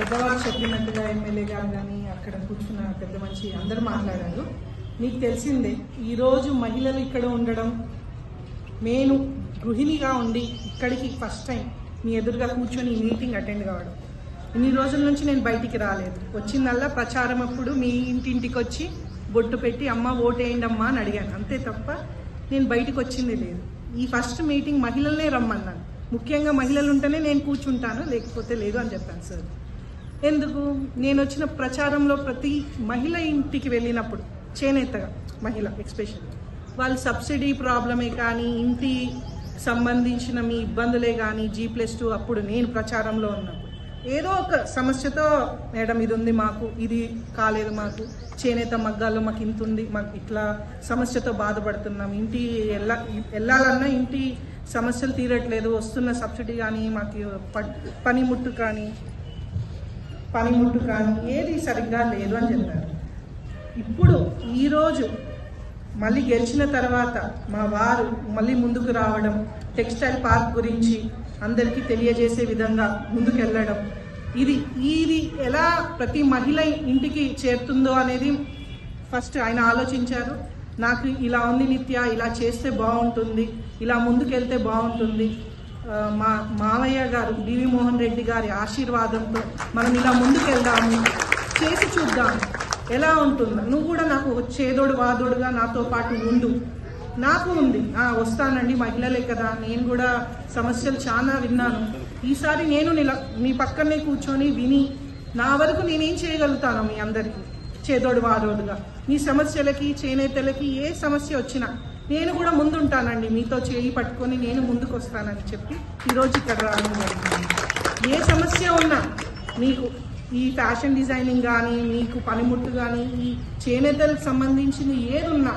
పెద్దవాళ్ళు చెప్పినట్టుగా ఎమ్మెల్యే గారు కానీ అక్కడ కూర్చున్న పెద్ద మనిషి అందరూ మాట్లాడారు. మీకు తెలిసిందే ఈరోజు మహిళలు ఇక్కడ ఉండడం, నేను గృహిణిగా ఉండి ఇక్కడికి ఫస్ట్ టైం మీ ఎదురుగా కూర్చొని ఈ మీటింగ్ అటెండ్ కావడం. ఇన్ని రోజుల నుంచి నేను బయటికి రాలేదు. వచ్చిందల్లా ప్రచారం అప్పుడు మీ ఇంటింటికి వచ్చి బొట్టు పెట్టి అమ్మ ఓటేయండి అమ్మా అని అడిగాను, అంతే తప్ప నేను బయటికి వచ్చింది లేదు. ఈ ఫస్ట్ మీటింగ్ మహిళలనే రమ్మన్నాను. ముఖ్యంగా మహిళలు ఉంటేనే నేను కూర్చుంటాను, లేకపోతే లేదు అని చెప్పాను సార్. ఎందుకు నేను వచ్చిన ప్రచారంలో ప్రతి మహిళ ఇంటికి వెళ్ళినప్పుడు చేనేతగా మహిళ ఎక్స్పెషల్ వాళ్ళు సబ్సిడీ ప్రాబ్లమే కానీ ఇంటి సంబంధించిన మీ ఇబ్బందులే కానీ G+2 అప్పుడు నేను ప్రచారంలో ఉన్నప్పుడు ఏదో ఒక సమస్యతో మేడం ఇది ఉంది మాకు, ఇది కాలేదు, మాకు చేనేత మగ్గాల్లో మాకు ఇంత ఉంది, మాకు ఇట్లా సమస్యతో బాధపడుతున్నాం, ఇంటి వెళ్ళాలన్నా ఇంటి సమస్యలు తీరట్లేదు, వస్తున్న సబ్సిడీ కానీ మాకు పనిముట్టు కానీ ఏది సరిగ్గా లేదు అని చెప్పారు. ఇప్పుడు ఈరోజు మళ్ళీ గెలిచిన తర్వాత మా వారు మళ్ళీ ముందుకు రావడం, టెక్స్టైల్ పార్క్ గురించి అందరికీ తెలియజేసే విధంగా ముందుకెళ్ళడం, ఇది ఎలా ప్రతి మహిళ ఇంటికి చేరుతుందో అనేది ఫస్ట్ ఆయన ఆలోచించారు. నాకు ఇలా ఉంది నిత్య, ఇలా చేస్తే బాగుంటుంది, ఇలా ముందుకెళ్తే బాగుంటుంది, మా మావయ్య గారు డివి మోహన్ రెడ్డి గారి ఆశీర్వాదంతో మనం ఇలా ముందుకెళ్దాము, చేసి చూద్దాము ఎలా ఉంటుందో. నువ్వు కూడా నాకు చేదోడు వాదోడుగా నాతో పాటు ఉండు. నాకు ఉంది, వస్తానండి, మహిళలే కదా, నేను కూడా సమస్యలు చాలా విన్నాను, ఈసారి నేను మీ పక్కనే కూర్చొని విని నా వరకు నేనేం చేయగలుగుతాను మీ అందరికీ చేదోడు వాదోడుగా. మీ సమస్యలకి చేనేతలకి ఏ సమస్య వచ్చినా నేను కూడా ముందుంటానండి, మీతో చేయి పట్టుకొని నేను ముందుకు వస్తానని చెప్పి ఈరోజు ఇక్కడ రావడం జరిగింది. ఏ సమస్య ఉన్నా మీకు ఈ ఫ్యాషన్ డిజైనింగ్ కానీ, మీకు పనిముట్టు కానీ, ఈ చేనేతలకు సంబంధించింది ఏదున్నా